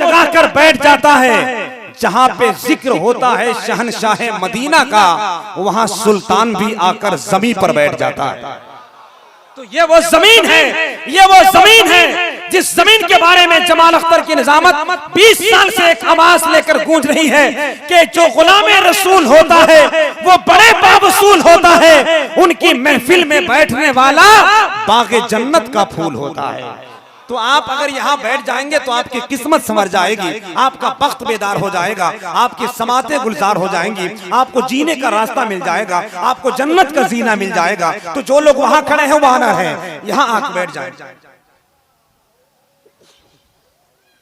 लगाकर बैठ जाता है। जहां पे जिक्र होता है शहनशाह मदीना का, वहां सुल्तान भी आकर जमीन पर बैठ जाता है। तो ये वो जमीन है, ये वो जमीन है जिस जमीन के बारे में जमाल अख्तर की निजामत 20 साल से एक आवाज लेकर गूंज रही है कि जो गुलामे रसूल होता है वो बड़े बावसूल होता है, उनकी महफिल में बैठने वाला बागे जन्नत का फूल होता है। तो आप अगर यहाँ बैठ जाएंगे तो आपकी किस्मत संवर जाएगी, आपका बख्त बेदार हो जाएगा, आपकी समातें गुलजार हो जाएंगी, आपको जीने का रास्ता मिल जाएगा, आपको जन्नत का जीना मिल जाएगा। तो जो लोग वहां खड़े हैं वहां ना है, यहाँ आकर बैठ जाए।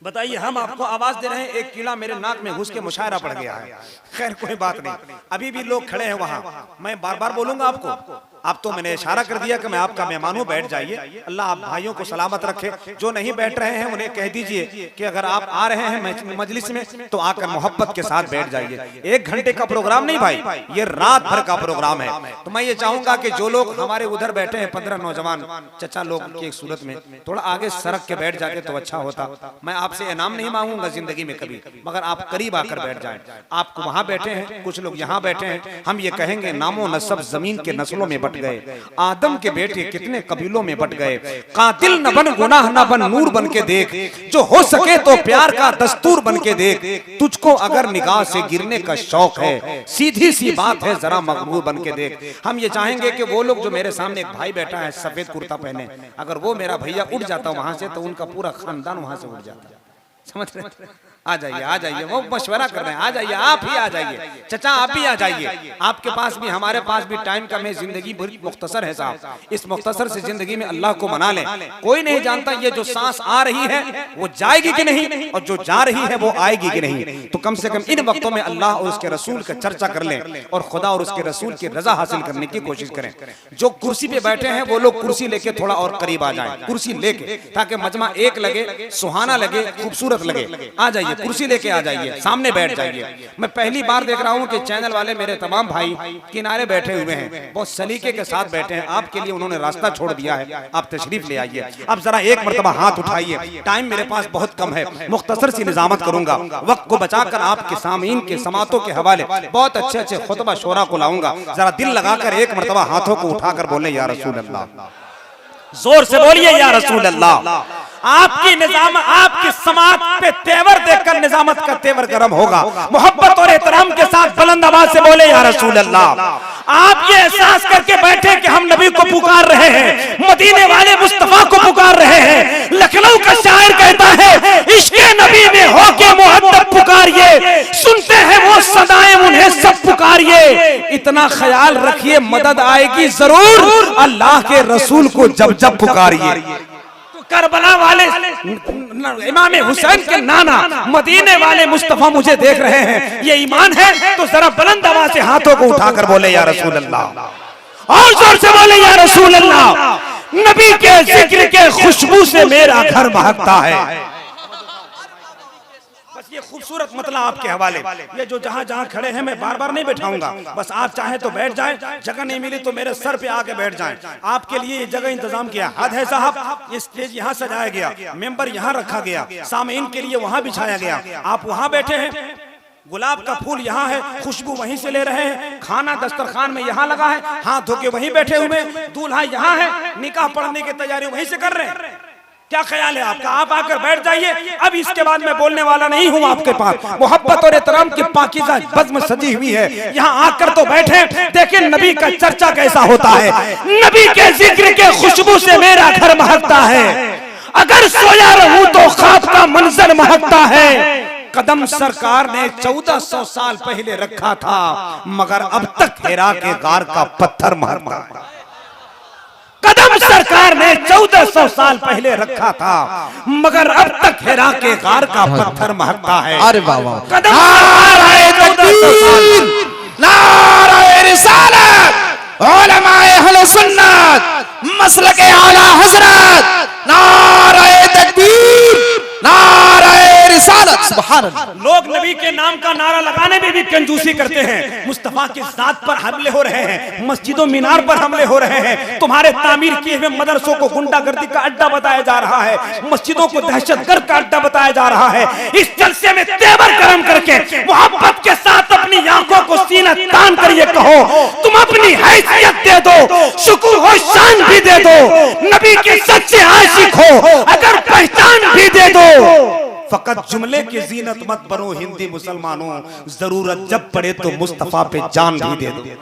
बताइए, हम आपको आवाज दे रहे हैं, एक कीड़ा मेरे नाक में घुस के मुशायरा पड़ गया है। खैर कोई बात नहीं, अभी भी लोग खड़े हैं वहां। मैं बार बार बोलूंगा आपको, आप तो मैंने इशारा कर दिया कि मैं आपका मेहमान हूं, बैठ जाइए। अल्लाह आप भाइयों को सलामत रखे। जो नहीं बैठ रहे हैं उन्हें कह दीजिए कि अगर आप आ रहे हैं मजलिस में तो आकर मोहब्बत के साथ बैठ जाइए। 1 घंटे का प्रोग्राम नहीं भाई, ये रात भर का प्रोग्राम है। तो मैं ये चाहूंगा कि जो लोग हमारे उधर बैठे हैं 15 नौजवान चचा लोग की सूरत में, थोड़ा आगे सड़क के बैठ जाके तो अच्छा होता। मैं आपसे इनाम नहीं मांगूंगा जिंदगी में कभी, मगर आप करीब आकर बैठ जाएं। आप वहां बैठे हैं, कुछ लोग यहाँ बैठे हैं, हम ये कहेंगे नामो नसब जमीन के नस्लों में बट गए, आदम के बेटे कितने कबीलों में बट गए। कातिल न बन, गुनाह न बन, नूर बन के देख, जो हो सके तो प्यार का दस्तूर बन के देख। तुझको अगर निगाह से गिरने का शौक है, सीधी सी बात है जरा मगरूर बन के देख। हम ये चाहेंगे कि वो लोग, जो मेरे सामने एक भाई बैठा है सफेद कुर्ता पहने, अगर वो मेरा भैया उठ जाता वहां से तो उनका पूरा खानदान वहां से उठ जाता। समझ रहे? आ जाइए, आ जाइए, वो मशवरा कर रहे हैं, आ जाइए, आप ही आ जाइए, चचा आप भी आ जाइए। आपके पास भी हमारे पास भी टाइम कम है, जिंदगी बड़ी मुख्तसर है साहब। इस मुख्तसर से जिंदगी में अल्लाह को मना लें। कोई नहीं जानता ये जो सांस आ रही है वो जाएगी कि नहीं, और जो जा रही है वो आएगी कि नहीं। तो कम से कम इन वक्तों में अल्लाह और उसके रसूल का चर्चा कर लें और खुदा और उसके रसूल की रजा हासिल करने की कोशिश करें। जो कुर्सी पे बैठे हैं वो लोग कुर्सी लेके थोड़ा और करीब आ जाए, कुर्सी लेके, ताकि मजमा एक लगे, सुहाना लगे, खूबसूरत लगे। आ जाइए, कुर्सी लेके आ जाइए, सामने बैठ जाइए। मैं पहली बार देख रहा हूँ कि चैनल वाले मेरे तमाम भाई किनारे बैठे हुए हैं, बहुत सलीके के साथ बैठे हैं। आपके लिए उन्होंने रास्ता छोड़ दिया है, आप तशरीफ ले आइए। अब जरा एक मर्तबा हाथ उठाइए, टाइम मेरे पास बहुत कम है, मुख्तसर सी निजामत करूंगा, वक्त को बचाकर आपके सामीन के समातों के हवाले बहुत अच्छे अच्छे खुतबा शोरा को लाऊंगा। जरा दिल लगाकर एक मर्तबा हाथों को उठाकर बोले या रसूल अल्लाह, जोर से बोलिए या रसूल अल्लाह। आपकी निजाम, आपकी समात पे तेवर देखकर निजामत का तेवर गर्म होगा। मोहब्बत और एहतराम के साथ बुलंद आवाज से बोले या रसूल अल्लाह। आप ये एहसास करके बैठे कि हम नबी को पुकार रहे हैं, मदीने वाले मुस्तफा को पुकार रहे हैं। लखनऊ का शायर कहता है, इश्क़े नबी में हो के मोहब्बत पुकारिए, सुनते हैं वो सदाएं उन्हें सब पुकारिए। इतना ख्याल रखिए मदद आएगी जरूर, अल्लाह के रसूल को जब जब पुकारिए। करबला वाले इमाम हुसैन के नाना, मदीने वाले मुस्तफा मुझे देख रहे हैं, ये ईमान है तो जरा बुलंद आवाज से हाथों को उठाकर बोले या रसूल अल्लाह, और जोर से बोले या रसूल अल्लाह। नबी के जिक्र के खुशबू से मेरा घर महकता है। ये खूबसूरत मतलब आपके हवाले, ये जो जहां जहां खड़े हैं मैं बार बार नहीं बैठाऊंगा, बस आप चाहे तो बैठ जाएं, जगह नहीं मिली तो मेरे सर पे आके बैठ जाएं। आपके लिए ये जगह इंतजाम किया, हद है साहब। ये स्टेज यहाँ सजाया गया, मेंबर यहाँ रखा गया, सामीन के लिए वहाँ बिछाया गया, आप वहाँ बैठे हैं। गुलाब का फूल यहाँ है, खुशबू वहीं से ले रहे हैं, खाना दस्तरखान में यहाँ लगा है, हाथ धो के वहीं बैठे हुए, दूल्हा यहाँ है, निकाह पढ़ने की तैयारी वहीं से कर रहे हैं। क्या ख्याल है आपका? आप आकर बैठ जाइए। अब इसके बाद मैं बोलने वाला नहीं हूँ आपके पास। मोहब्बत और एहतराम की पाकीज़ा बज़्म सजी हुई है, यहाँ आकर तो बैठे, देखिए नबी का चर्चा कैसा होता है। नबी के जिक्र के खुशबू से मेरा घर महकता है, अगर सोया रहूं तो ख्वाब का मंजर महकता है। कदम सरकार ने 1400 साल पहले रखा था, मगर अब तक हिरा के गार का पत्थर महकता है। कदम सरकार ने 1400 साल पहले रखा था, मगर अब तक हिरा के गार का पत्थर महकता है। अरे बाबा, कदम नारे तकबीर, नारे रिसालत, उलमाए अहले सुन्नत, मसलके आला हजरत, नारे तकबीर, नारे रिसालत। रिसालत। सुभान अल्लाह। लोग नबी के नाम का नारा लगाने में भी कंजूसी करते हैं। मुस्तफा की जात पर हमले हो रहे हैं, मस्जिदों मीनार पर हमले हो रहे हैं, तुम्हारे तामीर किए हुए मदरसों को गुंडागर्दी का अड्डा बताया जा रहा है, मस्जिदों को दहशतगर्द का अड्डा बताया जा रहा है। इस जलसे में तेवर गरम करके मोहब्बत के साथ अपनी आंखों को सीना तान कर ये कहो, तुम अपनी हैसियत दे दो, शुक्र हो शान भी दे दो, नबी के सच्चे आशिक हो अगर पहचान भी दे दो। फकत जुमले की जीनत मत बनो हिंदी मुसलमानों, जरूरत जब पड़े तो मुस्तफा पे जान भी दे दो।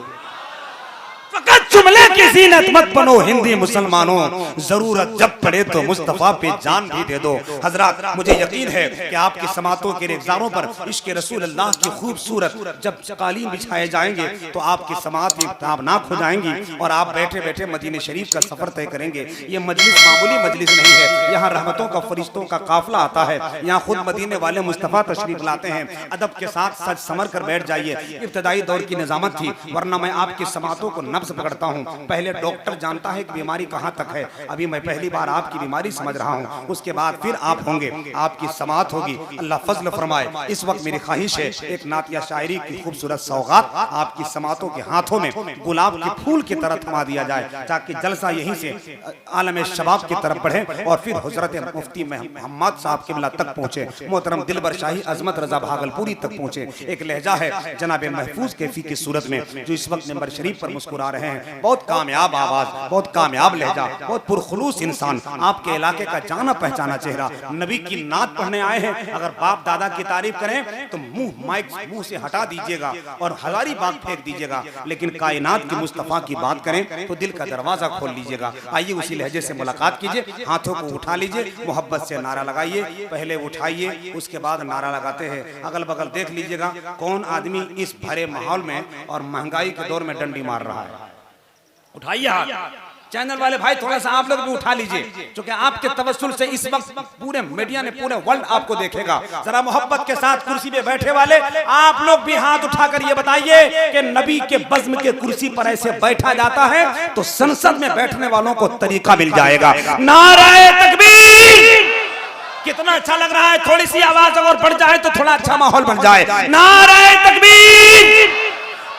फकत जुमले की जीनत मत बनो हिंदी मुसलमानों, जरूरत जब पड़े तो मुस्तफा पे जान भी दे दो। हजरत, मुझे यकीन है कि आपकी समातों के रेज़ारों पर इश्क रसूल अल्लाह की खूबसूरत जब कालीन बिछाए जाएंगे तो आपकी समात ताबनाक हो जाएंगी और आप बैठे बैठे मदीने शरीफ का सफर तय करेंगे। ये मजलिस मामूली मजलिस नहीं है, यहाँ रहमतों का फरिश्तों का काफिला आता है, यहाँ खुद मदीने वाले मुस्तफा तशरीफ लाते हैं। अदब के साथ सच समर कर बैठ जाइए। इब्तदाई दौर की निजामत थी, वरना मैं आपकी समातों को नब्ज पकड़ता हूँ। पहले डॉक्टर जानता है कि बीमारी कहाँ तक है, अभी मैं पहली बार आपकी बीमारी समझ रहा हूँ, उसके बाद फिर आप होंगे, आपकी समात होगी। अल्लाह फजल फरमाए। इस वक्त मेरी ख्वाहिश है एक नातिया शायरी की खूबसूरत सौगात आपकी समातों के हाथों में गुलाब के फूल की तरह थमा दिया जाए, ताकि जलसा यहीं से आलम शबाब की तरफ बढ़े और फिर हुजरत मुफ्ती मोहम्मद साहब किबला तक पहुंचे, मोहतरम दिलबर शाही अजमत रजा भागलपुरी तक पहुंचे। एक लहजा है जनाब महफूज कैफी की सूरत में जो इस वक्त मिंबर शरीफ पर मुस्कुरा रहे हैं। बहुत कामयाब आवाज, बहुत कामयाब लहजा, बहुत पुरखुलूस इंसान, आपके इलाके का जाना पहचाना चेहरा, नबी की नात पढ़ने आए हैं। अगर बाप दादा की तारीफ करें तो माइक मुंह से हटा दीजिएगा और हजारी बात फेंक दीजिएगा, लेकिन कायनात के मुस्तफा की बात करें तो दिल का दरवाजा खोल लीजिएगा। आइए उसी लहजे से मुलाकात कीजिए, हाथों को उठा लीजिए, मोहब्बत से नारा लगाइए। पहले उठाइए, उसके बाद नारा लगाते हैं। अगल बगल देख लीजिएगा कौन आदमी इस भरे माहौल में और महंगाई के दौर में डंडी मार रहा है। उठाइए हाथ। चैनल वाले भाई थोड़ा सा आप लोग भी उठा लीजिए, क्योंकि आपके तवस्सुल से इस वक्त पूरे मीडिया ने, पूरे वर्ल्ड आपको देखेगा। जरा मोहब्बत के साथ कुर्सी पे बैठे वाले आप लोग भी हाथ उठाकर ये बताइए कि नबी के बज़्म के कुर्सी पर ऐसे बैठा जाता है तो संसद में बैठने वालों को तरीका मिल जाएगा। नारे तकबीर! कितना अच्छा लग रहा है। थोड़ी सी आवाज अगर बढ़ जाए तो थोड़ा अच्छा माहौल बन जाए। नारे तकबीर!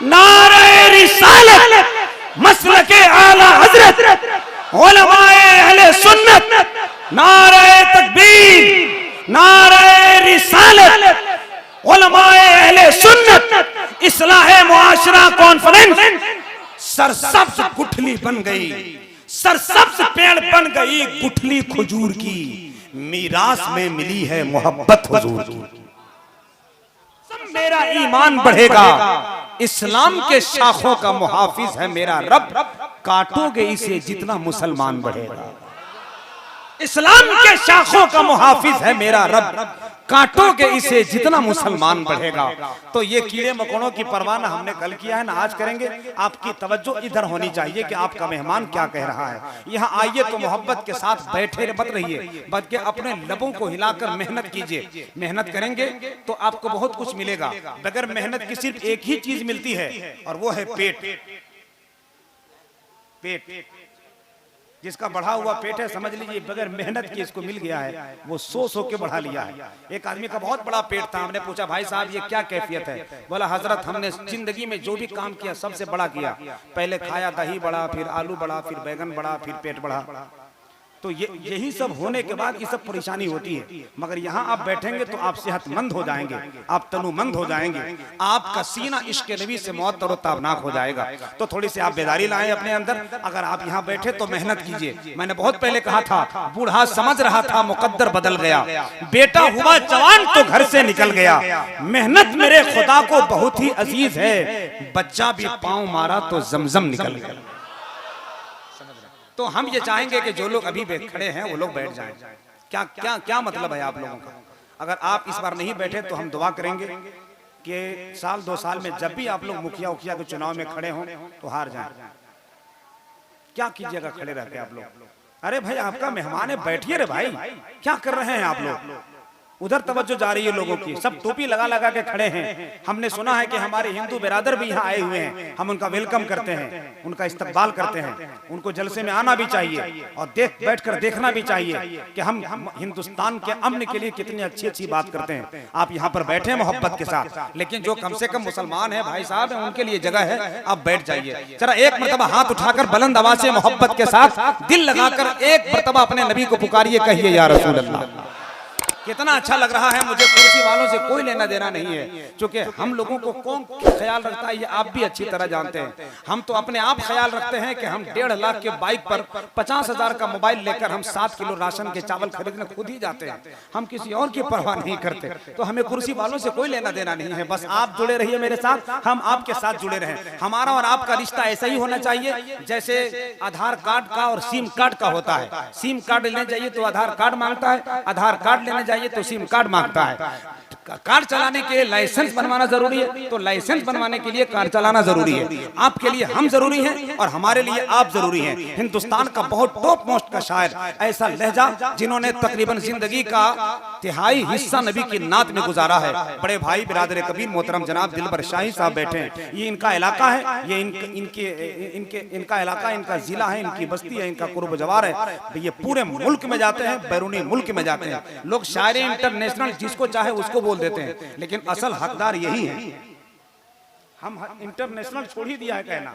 नारे रिसालत! मसलके आला हजरत उलमाए अहले सुन्नत! नारे तकबीर! नारे रिसालत! उलमाए अहले सुन्नत! इस्लाह मुआशरा कॉन्फ्रेंस सरसब्ज गुठली बन गई, सरसब्ज पेड़ बन गई गुठली खजूर की, मीरास में मिली है मोहब्बत हुजूर की। मेरा ईमान बढ़ेगा, इस्लाम के शाखों का मुहाफिज है मेरा रब, काटोगे इसे जितना मुसलमान बढ़ेगा। इस्लाम के शाखों का मुहाफिज है मेरा रब, काटोगे इसे जितना मुसलमान बढ़ेगा। तो ये कीड़े मकोड़ों की परवाह ना हमने कल किया है ना आज करेंगे। आपकी तवज्जो इधर होनी चाहिए कि आपका मेहमान क्या कह रहा है। यहाँ आइए तो मोहब्बत के साथ बैठे मत रहिए, बल्कि अपने लबों को हिलाकर मेहनत कीजिए। मेहनत करेंगे तो आपको बहुत कुछ मिलेगा। बगैर मेहनत की सिर्फ एक ही चीज मिलती है और वो है पेट। पेट जिसका बढ़ा हुआ पेट है, समझ लीजिए बगैर मेहनत के इसको मिल गया है, वो सो के बढ़ा लिया है। एक आदमी का बहुत बड़ा पेट था, हमने पूछा भाई साहब ये क्या कैफियत है? बोला हजरत हमने जिंदगी में जो भी काम किया सबसे बड़ा किया, पहले खाया दही बड़ा, फिर आलू बड़ा, फिर बैगन बड़ा, फिर पेट बड़ा। तो यही सब होने के बाद ये सब परेशानी होती है। मगर यहाँ आप बैठेंगे तो आप सेहतमंद हो जाएंगे, आप तनुमंद हो जाएंगे, आपका सीना इश्क नबी से मौत और ताबनाक हो जाएगा। तो थोड़ी सी आप बेदारी लाएं अपने अंदर। अगर आप यहाँ बैठे तो मेहनत कीजिए। मैंने बहुत पहले कहा था, बूढ़ा समझ रहा था मुकद्दर बदल गया, बेटा हुआ जवान तो घर से निकल गया। मेहनत मेरे खुदा को बहुत ही अजीज है, बच्चा भी पाँव मारा तो जमजम निकल गया। तो हम ये चाहेंगे कि जो लोग अभी खड़े हैं वो लोग बैठ जाएं। क्या क्या क्या मतलब है आप लोगों का? अगर आप इस बार नहीं बैठे तो हम दुआ करेंगे कि साल 2 साल में जब भी आप लोग मुखिया उखिया के चुनाव में खड़े हों तो हार जाएं। क्या कीजिएगा खड़े रहते आप लोग? अरे भाई आपका मेहमान है, बैठिए रे भाई, क्या कर रहे हैं आप लोग? उधर तवज्जो जा रही है लोगों की, सब टोपी लगा लगा के खड़े हैं। हमने सुना है कि हमारे हिंदू बिरादर भी यहाँ आए हुए हैं, हम उनका वेलकम करते हैं, उनका इस्तकबाल करते हैं। उनको जलसे में आना भी चाहिए और बैठकर देखना भी चाहिए कि हम हिंदुस्तान के अमन के लिए कितनी अच्छी अच्छी बात करते हैं। आप यहाँ पर बैठे मोहब्बत के साथ, लेकिन जो कम से कम मुसलमान है भाई साहब है, उनके लिए जगह है, आप बैठ जाइए। जरा एक मरतबा हाथ उठाकर बुलंद आवाज से मोहब्बत के साथ दिल लगाकर एक मरतबा अपने नबी को पुकारिए, कहिए या रसूल अल्लाह। कितना अच्छा लग रहा है मुझे। कुर्सी वालों से कोई लेना देना नहीं है, क्योंकि हम लोगों को कौन ख्याल रखता है ये आप भी अच्छी तरह जानते हैं। हम तो अपने आप ख्याल रखते हैं कि हम 1.5 लाख के बाइक पर 50,000 का मोबाइल लेकर हम 7 किलो राशन के चावल खरीदने खुद ही जाते हैं, हम किसी और की परवाह नहीं करते। तो हमें कुर्सी वालों से कोई लेना देना नहीं है, बस आप जुड़े रहिए मेरे साथ, हम आपके साथ जुड़े रहें। हमारा और आपका रिश्ता ऐसा ही होना चाहिए जैसे आधार कार्ड का और सिम कार्ड का होता है। सिम कार्ड लेने जाइए तो आधार कार्ड मांगता है, आधार कार्ड लेने जाइए तो सिम कार्ड मांगता है। कार चलाने के लिए लाइसेंस बनवाना जरूरी है, तो लाइसेंस बनवाने के लिए कार चलाना जरूरी है। आपके लिए हम जरूरी हैं और हमारे लिए आप जरूरी हैं। हिंदुस्तान का बहुत टॉप मोस्ट का शायर, ऐसा लहजा जिन्होंने तकरीबन जिंदगी का 1/3 हिस्सा नबी की नात में गुजारा है। बड़े भाई बिरादर कबीर मोहतरम जनाब दिलबर शाही साहब बैठे हैं। ये इनका इलाका है, ये इनका इलाका, इनका जिला है, इनकी बस्ती है, इनका कुर्ब जवार है। ये पूरे मुल्क में जाते हैं, बैरूनी मुल्क में जाते हैं। लोग शायर इंटरनेशनल जिसको चाहे उसको बोल देते हैं, लेकिन असल हकदार यही है। हम इंटरनेशनल छोड़ ही दिया है कहना,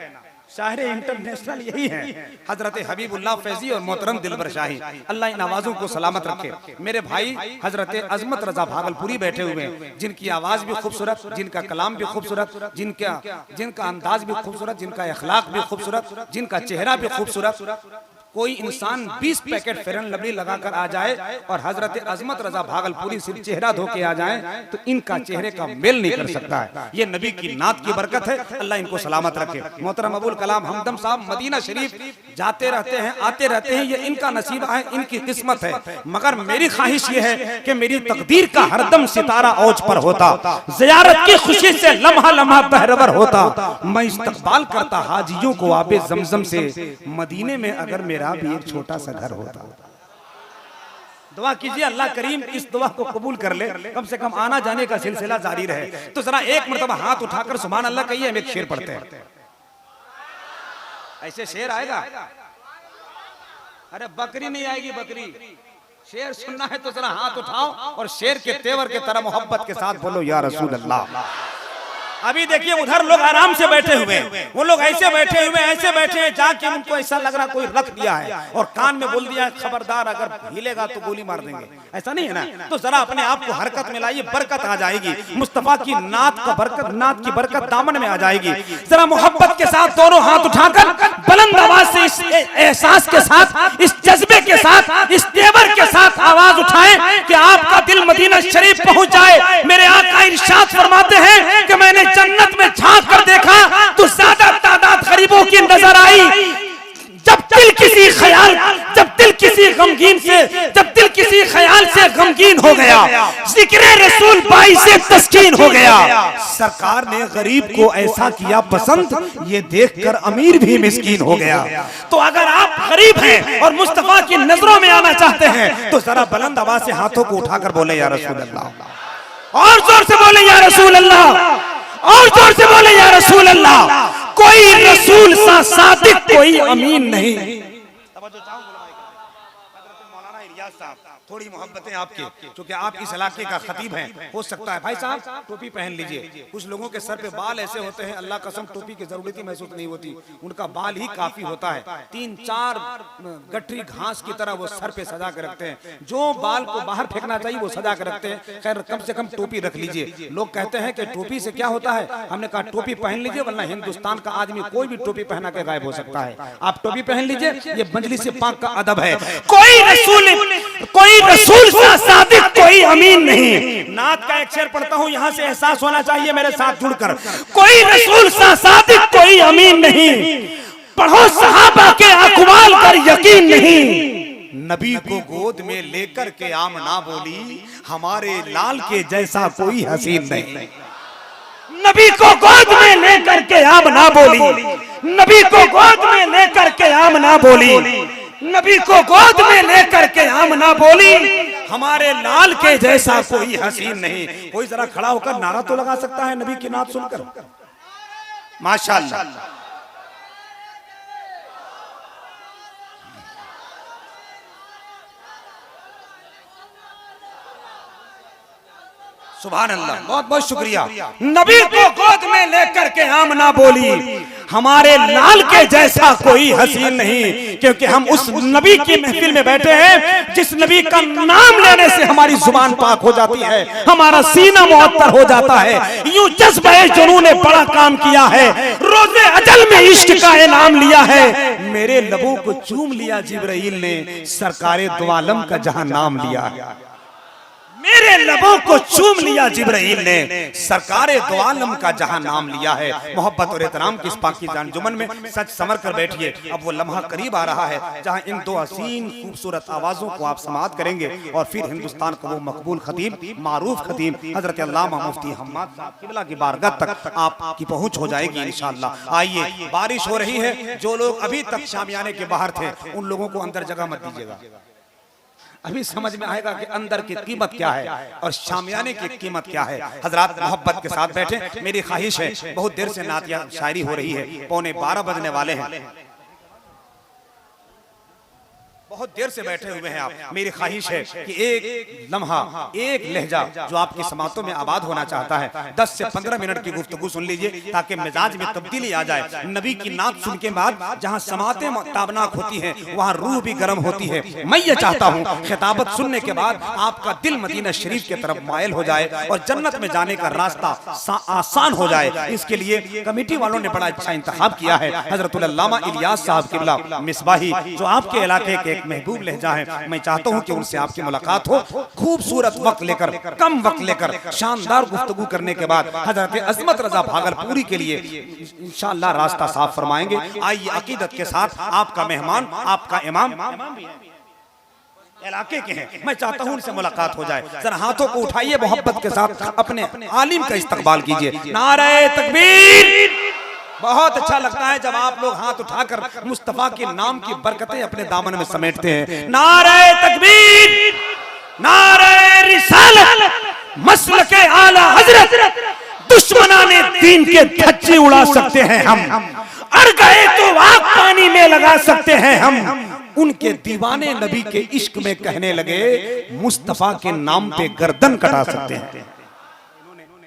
शायर इंटरनेशनल यही है, हजरत हबीबुल्लाह फैजी और मोहतरम दिलबर शाही। अल्लाह इन आवाजों को सलामत रखे। मेरे भाई हजरत अजमत रजा भागलपुरी बैठे हुए हैं, जिनकी आवाज भी खूबसूरत, जिनका कलाम भी खूबसूरत, जिनका अंदाज भी खूबसूरत, जिनका अखलाक भी खूबसूरत, जिनका चेहरा भी खूबसूरत। कोई इंसान 20 पैकेट फेरन लवली लगाकर आ जाए और हजरत अजमत रजा भागलपुरी सिर्फ चेहरा धो के आ जाए तो इनका चेहरे का मेल नहीं कर सकता है। ये नबी की नात की बरकत है, अल्लाह इनको सलामत रखे। मोहतरम अबुल कलाम हमदम साहब मदीना शरीफ जाते रहते हैं, आते रहते हैं, ये इनका नसीब है, इनकी किस्मत है। मगर मेरी ख्वाहिश ये है कि मेरी तकदीर का हरदम सितारा औज पर होता, ज़ियारत की खुशी से लम्हा लम्हा बहरवर होता। मैं इस्तकबाल करता हाजियों को आबे जमजम से, मदीने में अगर मेरा भी एक छोटा सा घर होता। दुआ कीजिए अल्लाह करीम इस दुआ को कबूल कर ले, कम से कम आना जाने का सिलसिला जारी रहे। तो जरा एक मरतबा हाथ उठाकर सुभान अल्लाह कहिए। हम एक शेर पढ़ते हैं, ऐसे शेर आएगा। अरे बकरी नहीं आएगी, बकरी। शेर सुनना है तो जरा हाथ उठाओ और शेर के तेवर के तरह मोहब्बत के साथ बोलो या रसूल अल्लाह। अभी देखिए उधर लोग आराम से बैठे हुए हैं, वो लोग ऐसे बैठे हुए, ऐसे बैठे हैं जाके उनको ऐसा लग रहा कोई रख दिया है और कान में बोल दिया है खबरदार अगर हिलेगा तो गोली मार देंगे। ऐसा नहीं है ना। तो जरा अपने आप को हरकत में लाइए, बरकत आ जाएगी। मुस्तफा की नात का बरकत, नात की बरकत दामन में आ जाएगी। जरा मोहब्बत के साथ दोनों हाथ उठाकर बुलंद आवाज से, इस एहसास के साथ, इस जज्बे के साथ, इस तेवर के साथ आवाज उठाएं कि आपका दिल मदीना शरीफ पहुंच जाए। मेरे आका इरशाद फरमाते हैं कि मैंने जन्नत में झांक कर देखा तो ज्यादा तादाद गरीबों की नजर आई। जब दिल किसी ख्याल से गमगीन हो गया, जिक्र रसूल बाई से तस्कीन हो गया। सरकार ने गरीब को ऐसा किया पसंद, ये देखकर अमीर भी मिस्कीन हो गया। तो अगर आप गरीब हैं और मुस्तफा की नजरों में आना चाहते हैं तो जरा बुलंद आवाज से हाथों को उठाकर बोले या रसूल अल्लाह, और जोर से बोले या रसूल अल्लाह, और जोर से बोले या रसूल अल्लाह। कोई रसूल सा सादिक, कोई अमीन नहीं। थोड़ी मोहब्बतें आपके, क्योंकि आप इस इलाके का खतीब हैं। हो सकता है भाई साहब टोपी पहन लीजिए। कुछ लोगों के सर पे बाल ऐसे होते हैं, अल्लाह कसम टोपी की जरूरत ही महसूस नहीं होती, उनका बाल ही काफी होता है। 3-4 गठरी घास की तरह वो सर पे सजा कर रखते हैं। जो बाल को बाहर फेंकना चाहिए वो सजा कर रखते हैं। खैर कम से कम टोपी रख लीजिए। लोग कहते हैं कि टोपी से क्या होता है, हमने कहा टोपी पहन लीजिए, वरना हिंदुस्तान का आदमी कोई भी टोपी पहना के गायब हो सकता है। आप टोपी पहन लीजिए, ये मजलिस पाक का अदब है। कोई रसूल सा सादिक, कोई अमीन नहीं। नात का एक शेर पढ़ता हूँ, यहाँ से एहसास होना चाहिए मेरे साथ जुड़कर। कोई रसूल सा सादिक, कोई अमीन नहीं। पढ़ो सहाबा के अक़वाल पर यकीन नहीं। नबी को गोद में लेकर के आमना बोली, हमारे लाल के जैसा कोई हसीन नहीं। नबी को गोद में लेकर के आमना बोली, नबी को गोद में लेकर के आमना बोली, नबी को गोद में लेकर के आमना बोली, हमारे लाल के जैसा कोई हसीन नहीं। कोई जरा खड़ा होकर नारा तो लगा सकता है नबी की नात सुनकर? माशाअल्लाह। सुभान अल्लाह, बहुत बहुत शुक्रिया। नबी को गोद में लेकर के आमना बोली, हमारे लाल के जैसा कोई हसीन नहीं, क्योंकि हम उस नबी की महफिल में बैठे हैं जिस नबी का नाम लेने से हमारी जुबान पाक हो जाती है, हमारा सीना मुअत्तर हो जाता है। यूं जज्बे जुनून ने बड़ा काम किया है, रोजे अजल में इश्क का इनाम लिया है। मेरे लबों को चूम लिया जिब्राइल ने, सरकारे दो आलम का जहां नाम लिया है। मेरे लबों को चूम लिया जिब्राइल ने, सरकारे दो आलम का जहां नाम लिया है। मोहब्बत और एहतराम की इस पाकीज़ा अंजुमन में सच समर कर बैठिए। अब वो लम्हा करीब आ रहा है जहां इन दो हसीन खूबसूरत आवाजों को आप समाअत करेंगे और फिर हिंदुस्तान को वो मकबूल खतीब, मारूफ खतीब हजरत अल्लामा मुफ्ती हम्माद साहब किबला की बारगाह तक आपकी पहुंच हो जाएगी इंशाअल्लाह। आइए, बारिश हो रही है, जो लोग अभी तक शामियाने के बाहर थे उन लोगों को अंदर जगह मत दीजिएगा। अभी समझ में आएगा कि अंदर की कीमत क्या है और शामियाने की कीमत क्या है। हजरात मोहब्बत के साथ बैठे, मेरी ख्वाहिश है, बहुत देर से नात या शायरी हो रही है, 11:15 बजने वाले हैं, बहुत देर से बैठे हुए हैं आप। मेरी ख्वाहिश है कि एक लम्हा, एक लहजा जो आपकी समातों में आबाद होना चाहता है, 10 से 15 मिनट की गुफ्तगू सुन लीजिए ताकि मिजाज में तब्दीली आ जाए। नबी की नात सुन के बाद जहां समातें ताबनाक होती हैं वहां रूह भी गर्म होती है। मैं ये चाहता हूं खिताबत सुनने के बाद आपका दिल मदीना शरीफ की तरफ मायल हो जाए और जन्नत में जाने का रास्ता आसान हो जाए। इसके लिए कमेटी वालों ने बड़ा अच्छा इंतखाब किया है। हजरतुल अल्लामा इलियास साहब किबला मिसबाही जो आपके इलाके के महबूब लहजा है, मैं चाहता हूं कि उनसे आपकी मुलाकात हो। खूबसूरत वक्त लेकर, कम वक्त लेकर शानदार गुफ्तगू करने के बाद हजरत अजमत रजा भागलपुरी के लिए इंशाअल्लाह रास्ता साफ फरमाएंगे। आइए अकीदत के साथ, आपका मेहमान, आपका इमाम इलाके के हैं, मैं चाहता हूं उनसे मुलाकात हो जाए। जरा हाथों को उठाइए, मोहब्बत के साथ अपने आलिम का इस्तकबाल कीजिए। नारे तकबीर। बहुत अच्छा लगता है जब आप लोग हाथ उठाकर मुस्तफा के नाम की बरकतें अपने दामन में समेटते हैं। नारे तकबीर, नारे रिसालत, मसलके आला हजरत। दुश्मनाने दीन के धज्जे उड़ा सकते हैं हम, अड़ गए तो आग पानी में लगा सकते हैं हम। उनके दीवाने नबी के इश्क में कहने लगे, मुस्तफा के नाम पे गर्दन कटा सकते हैं।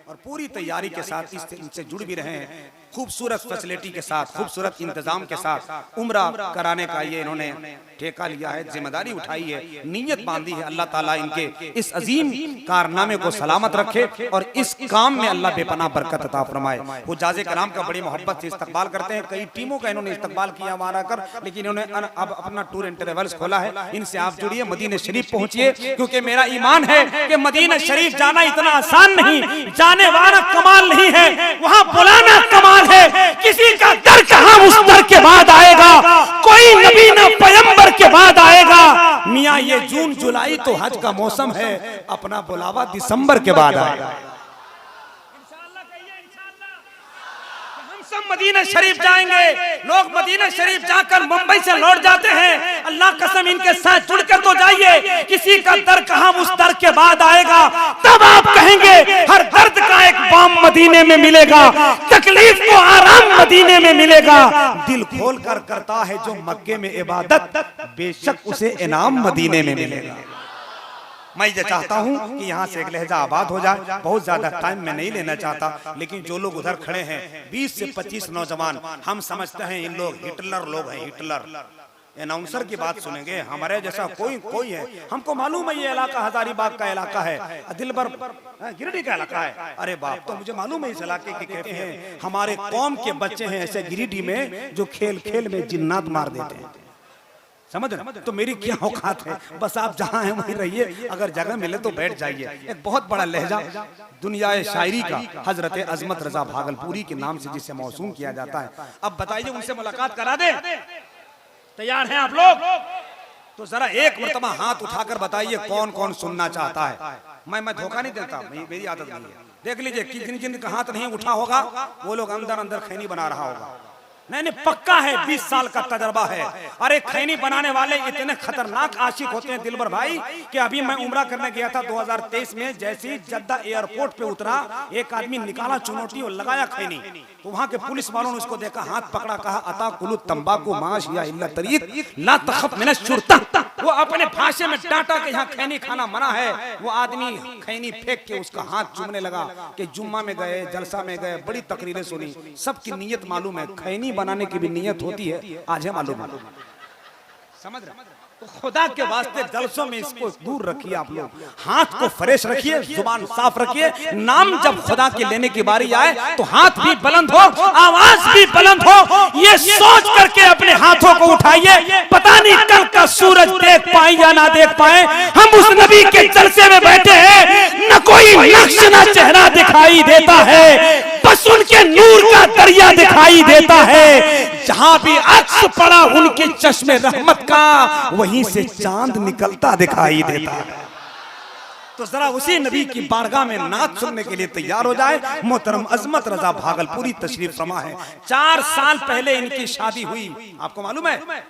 और पूरी तैयारी के साथ इनसे जुड़ भी रहे हैं, खूबसूरत फैसिलिटी के साथ, खूबसूरत इंतजाम के साथ उम्रा कराने का ये इन्होंने ठेका लिया है, जिम्मेदारी उठाई है, नीयत बांधी है। अल्लाह ताला इनके इस अजीम कारनामे को सलामत रखे और इस काम में अल्लाह बेपनाह बरकत अता फरमाए। हुज्जाज कराम का बड़ी मोहब्बत से इस्तकबाल करते हैं, कई टीमों का इन्होंने इस्तकबाल किया हमारा कर, लेकिन इन्होंने अब अपना टूर एंड ट्रेवल्स खोला है। इनसे आप जुड़िए, मदीना शरीफ पहुंचिए, क्योंकि मेरा ईमान है कि मदीना शरीफ जाना इतना आसान नहीं, जाने वाला कमाल नहीं है, वहां बुलाना कमाल है। किसी का दर कहां उस दर के बाद आएगा, कोई नबी ना पैगंबर के बाद आएगा। मियां ये जून जुलाई तो हज का मौसम है, अपना बुलावा दिसंबर के बाद आएगा। सब मदीना शरीफ जाएंगे। लोग मदीना शरीफ जाकर मुंबई से लौट जाते हैं, अल्लाह कसम इनके साथ जुड़कर तो जाइए। किसी का दर कहां उस दर के बाद आएगा, तब आप कहेंगे हर दर्द का एक बाम मदीने में मिलेगा, तकलीफ को आराम मदीने में मिलेगा। दिल खोल कर करता है जो मक्के में इबादत, बेशक उसे इनाम मदीने में मिलेगा। मैं ये चाहता हूं कि यहाँ से एक लहजा आबाद हो जाए। बहुत ज्यादा टाइम मैं नहीं लेना चाहता, लेकिन जो लोग उधर खड़े हैं 20 से 25 नौजवान, हम समझते हैं इन लोग हिटलर लोग हैं, हिटलर। अनाउंसर की बात सुनेंगे, हमारे जैसा कोई है, हमको मालूम है ये इलाका हजारीबाग का इलाका है, दिलबर गिरिडीह का इलाका है। अरे बाप, तो मुझे मालूम है इस इलाके के कहते हैं हमारे कौम के बच्चे हैं ऐसे गिरिडीह में जो खेल खेल में जिन्नात मार देते हैं, समझ रहे? तो मेरी क्या औकात है, बस आप जहां हैं वहीं रहिए, अगर जगह मिले तो बैठ जाइए। एक बहुत बड़ा लहजा दुनिया शायरी का हजरत अजमत रजा भागलपुरी के नाम से जिसे मौसूम किया जाता है। अब बताइए उनसे मुलाकात करा दे, तैयार हैं आप लोग? तो जरा एक मरतबा हाथ उठाकर बताइए कौन कौन सुनना चाहता है। मैं धोखा नहीं देता, मेरी आदत नहीं है। देख लीजिए जिन जिन का हाथ नहीं उठा होगा वो लोग अंदर अंदर खैनी बना रहा होगा। नहीं पक्का है, 20 साल का तजर्बा है। अरे खैनी बनाने वाले इतने खतरनाक आशिक होते हैं दिलबर भाई कि अभी मैं उम्रा करने गया था 2023 में, जैसे ही जद्दा एयरपोर्ट पे उतरा एक आदमी निकाला चुनौती और लगाया खैनी, तो वहां के पुलिस वालों ने उसको देखा, हाथ पकड़ा, कहा अता कुलु तंबाकू माश या इल्ला तरीक ला तखफ मिन शुरता। वो अपने भाषा में डांटा कि यहाँ खैनी खाना मना है। वो आदमी खैनी फेंक के उसका हाथ चूमने लगा कि जुम्मा में गए, जलसा में गए, बड़ी तकरीरें सुनी, सबकी नीयत मालूम है, खैनी बनाने की भी नियत होती है, आज है मालूम है, समझ रहे? तो खुदा के वास्ते जलसों में इसको दूर रखिए, आप लोग हाथ को फ्रेश रखिए, जुबान साफ रखिए। नाम जब खुदा के लेने की बारी आए तो हाथ भी बुलंद हो, आवाज भी बुलंद हो, ये सोच करके अपने हाथों को उठाइए। पता नहीं कल का सूरज देख पाए या ना देख पाए, हम उस नबी के जलसे में बैठे हैं, न कोई नक्श न चेहरा दिखाई देता है, बस उनके नूर का दरिया दिखाई देता है। जहां भी अक्स पड़ा उनके चश्मे रहमत का, वहीं से चांद निकलता दिखाई देता है। तो जरा उसी नबी की बारगाह में नात सुनने के लिए तैयार हो जाए। मोहतरम अजमत रजा भागलपुरी तशरीफ फरमा है। 4 साल पहले इनकी शादी हुई, आपको मालूम है?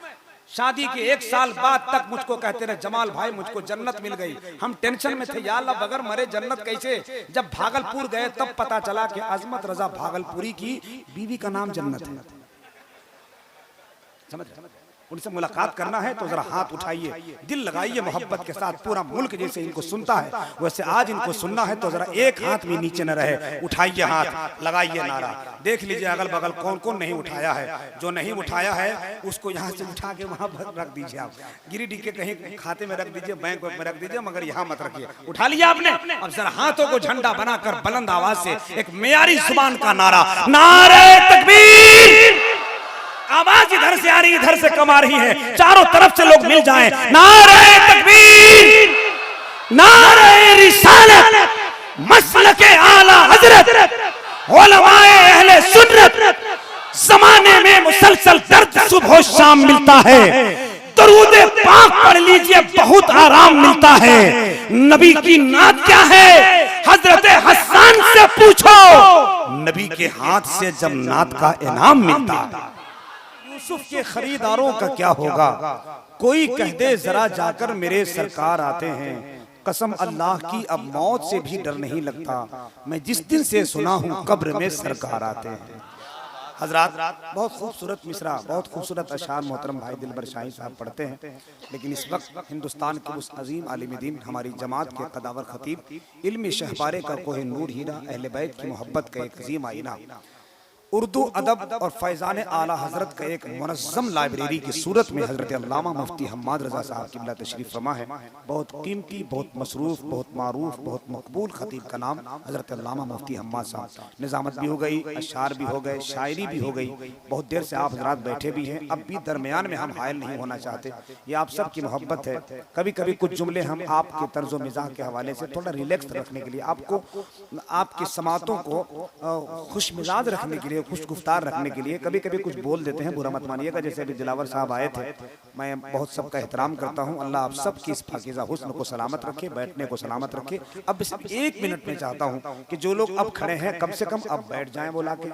शादी के 1 साल बाद तक मुझको कहते रहे, जमाल भाई मुझको जन्नत मिल गई। हम टेंशन में थे, या अल्लाह बगैर मरे जन्नत कैसे? जब भागलपुर गए तब पता चला कि अजमत रजा भागलपुरी की बीवी का नाम जन्नत है। समझ रहे? उनसे मुलाकात करना है तो जरा हाथ उठाइए, दिल लगाइए मोहब्बत के साथ। पूरा मुल्क जैसे इनको सुनता है वैसे आज इनको सुनना है, तो जरा एक हाथ भी नीचे न रहे, उठाइए हाथ, लगाइए नारा। देख लीजिए अगल बगल कौन कौन नहीं उठाया है। जो नहीं उठाया है उसको यहाँ से उठा के वहाँ रख दीजिए, आप गिरिडीह के कहीं खाते में रख दीजिए, बैंक में रख दीजिए, मगर यहाँ मत रखिए। उठा लिया आपने, अब जरा हाथों को झंडा बनाकर बुलंद आवाज से एक मेयारी जुबान का नारा, नारे तकबीर। आवाज इधर से आ रही, इधर से कम आ रही है, चारों तरफ से लोग मिल जाएं। नारे तकबीर, नारे रिसालत, मसलके आला हजरत, उलमाए अहले सुन्नत। जमाने में मुसलसल दर्द सुबह शाम मिलता है, दरूद पाक पढ़ लीजिए बहुत आराम मिलता है। नबी की नात क्या है? हजरत हसन से पूछो, नबी के हाथ से जब नात का इनाम मिलता है। यूसुफ के खरीदारों का क्या होगा? कोई कह दे जरा जाकर मेरे सरकार आते हैं, कसम अल्लाह की अब मौत से भी डर नहीं लगता, मैं जिस दिन से सुना हूँ कब्र में सरकार आते हैं। हजरात बहुत खूबसूरत मिसरा, बहुत खूबसूरत अशार मोहतरम भाई दिलबर शाही साहब पढ़ते हैं, लेकिन इस वक्त हिंदुस्तान के उस अजीम आलिम दीन हमारी जमात के कदावर खतीब, इल्मी शहबारे का कोहे नूर हीरा, अहले बैत की मोहब्बत का एक अजीम आईना, उर्दू अदब और फैजान आला हजरत का एक मुनज़्ज़म लाइब्रेरी की सूरत में हजरत अल्लामा मुफ्ती हम्माद रजा साहब की बिला तशरीफ फरमा है। बहुत कीमती, बहुत मसरूफ, बहुत मारूफ, बहुत मकबूल खतीब का नाम हजरत अल्लामा मुफ्ती हम्माद साहब। निज़ामत भी हो गई, अशार भी हो गए, शायरी भी हो गई। बहुत देर से आप हजरात बैठे भी हैं, अब भी दरमियान में हम हायल नहीं होना चाहते, ये आप सब की मोहब्बत है। कभी कभी कुछ जुमले हम आपके तर्ज़ो मिजाह के हवाले से थोड़ा रिलैक्स रखने के लिए, आपको आपकी समातों को खुश मिजाज रखने के लिए, खुश गुफ्तार रखने के लिए कभी कभी कुछ बोल देते हैं, बुरा मत मानिएगा। जैसे अभी दिलावर साहब आए थे, मैं बहुत सबका एहतराम करता हूं, अल्लाह आप सब की इस पाकीज़ा हुस्न को सलामत रखे, बैठने को सलामत रखे। अब सिर्फ 1 मिनट में चाहता हूं कि जो लोग अब खड़े हैं कम से कम अब बैठ जाएं, बोला के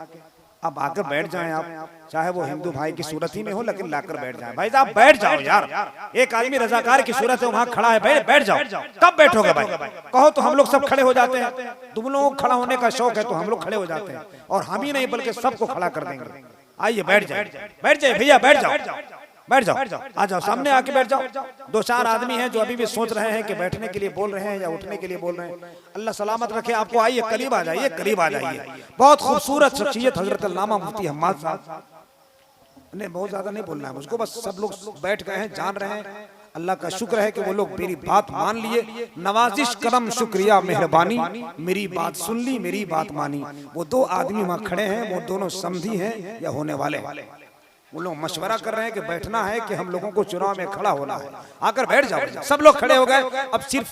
अब आकर बैठ जाएं आप, चाहे वो हिंदू भाई की सूरत ही में हो, लेकिन लाकर बैठ जाएं। भाई साहब बैठ जाओ यार, एक आदमी रजाकार की सूरत है वहां खड़ा है, भाई बैठ जाओ। कब बैठोगे भाई? कहो तो हम लोग सब खड़े हो जाते हैं। तुम लोग खड़ा होने का शौक है तो हम लोग खड़े हो जाते हैं, और हम ही नहीं बल्कि सबको खड़ा कर देंगे। आइए बैठ जाए, बैठ जाए भैया, बैठ जाओ, बैठ जाओ, आ जाओ, सामने आके बैठ जाओ। 2-4 आदमी हैं जो अभी भी सोच रहे हैं कि बैठने के लिए बोल रहे हैं या उठने के लिए बोल रहे हैं। अल्लाह सलामत रखे आपको। आइए करीब आ जाइए, करीब आ जाइए। बहुत खूबसूरत शख्सियत हजरत अल्लामा मुफ्ती हम्माद साहब ने, बहुत ज्यादा नहीं बोलना है मुझको, बस सब लोग बैठ गए हैं, जान रहे हैं। अल्लाह का शुक्र है कि वो लोग मेरी बात मान लिए। नवाजिश करम शुक्रिया मेहरबानी, मेरी बात सुन ली, मेरी बात मानी। वो 2 आदमी वहां खड़े हैं, वो दोनों समधी हैं या होने वाले हैं। वो लोग मशवरा कर रहे हैं कि बैठना है कि हम लोगों को चुनाव में खड़ा होना है, आकर बैठ जाओ। सब लोग खड़े हो गए, अब सिर्फ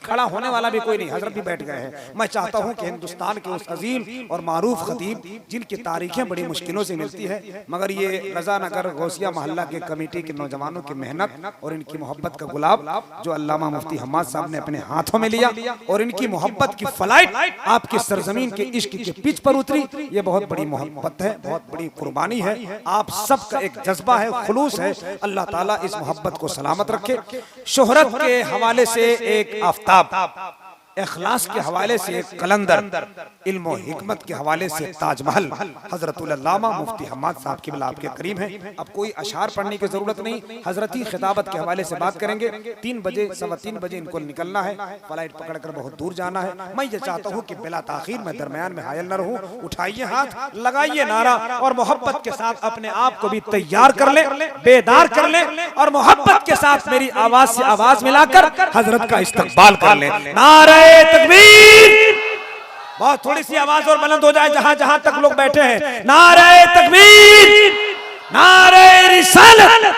खड़ा होने वाला भी कोई नहीं, हजरत भी बैठ गए हैं। मैं चाहता हूं कि हिंदुस्तान के उस अजीम और मारूफ खतीब जिनकी तारीखें बड़ी मुश्किलों से मिलती है, मगर ये रजा नगर गौसिया मोहल्ला के कमेटी के नौजवानों की मेहनत और इनकी मोहब्बत का गुलाब जो अल्लामा मुफ्ती हम्माद साहब ने अपने हाथों में लिया और इनकी मोहब्बत की फ्लाइट आपकी सरजमीन के इश्क के पिच पर उतरी, ये बहुत बड़ी मोहब्बत है, बहुत बड़ी कुर्बानी है। आप सबका एक जज्बा है, खुलूस है। अल्लाह ताला इस मोहब्बत को सलामत रखे। शोहरत के हवाले से एक आफताब, इखलास के हवाले से एक कलंदर, इल्म और हिकमत के हवाले से ताजमहल। हजरतुल अल्लामा मुफ्ती हम्माद साहब की बिला आपके करीब हैं। अब कोई अशार पढ़ने की जरूरत नहीं, हजरती खिताबत के हवाले से बात करेंगे। 3 बजे 3:15 बजे इनको निकलना है, फ्लाइट पकड़कर बहुत दूर जाना है। मैं ये चाहता हूँ कि बिला ताखीर मैं दरमियान में हायल न रहूं। उठाइए हाथ, लगाइए नारा और मोहब्बत के साथ अपने आप को भी तैयार कर ले, बेदार कर ले और मोहब्बत के साथ मेरी आवाज से आवाज मिलाकर हजरत का इस्तकबाल कर ले। नारे तकबीर, बहुत थोड़ी सी आवाज और बुलंद हो जाए जहां जहां तक लोग बैठे हैं। नारे तकबीर, नारे रिसालत,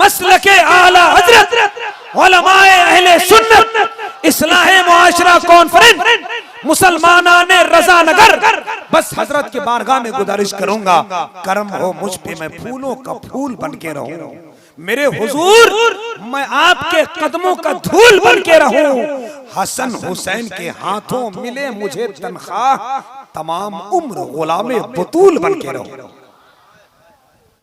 मसलके आला हजरत, उलमाए अहले सुन्नत, इस्लाहे मुआशरा कॉन्फ्रेंस, मुसलमानाने रजा नगर। बस हजरत के बारगाह में गुजारिश करूंगा, करम हो मुझ पे, मैं फूलों का फूल बन के रहूं। मेरे हुजूर, मैं आपके कदमों का धूल बन के रहूं। हसन हुसैन के हाथों मिले मुझे तनख्वाह, तमाम उम्र गुलामे बतूल बन के रहूं।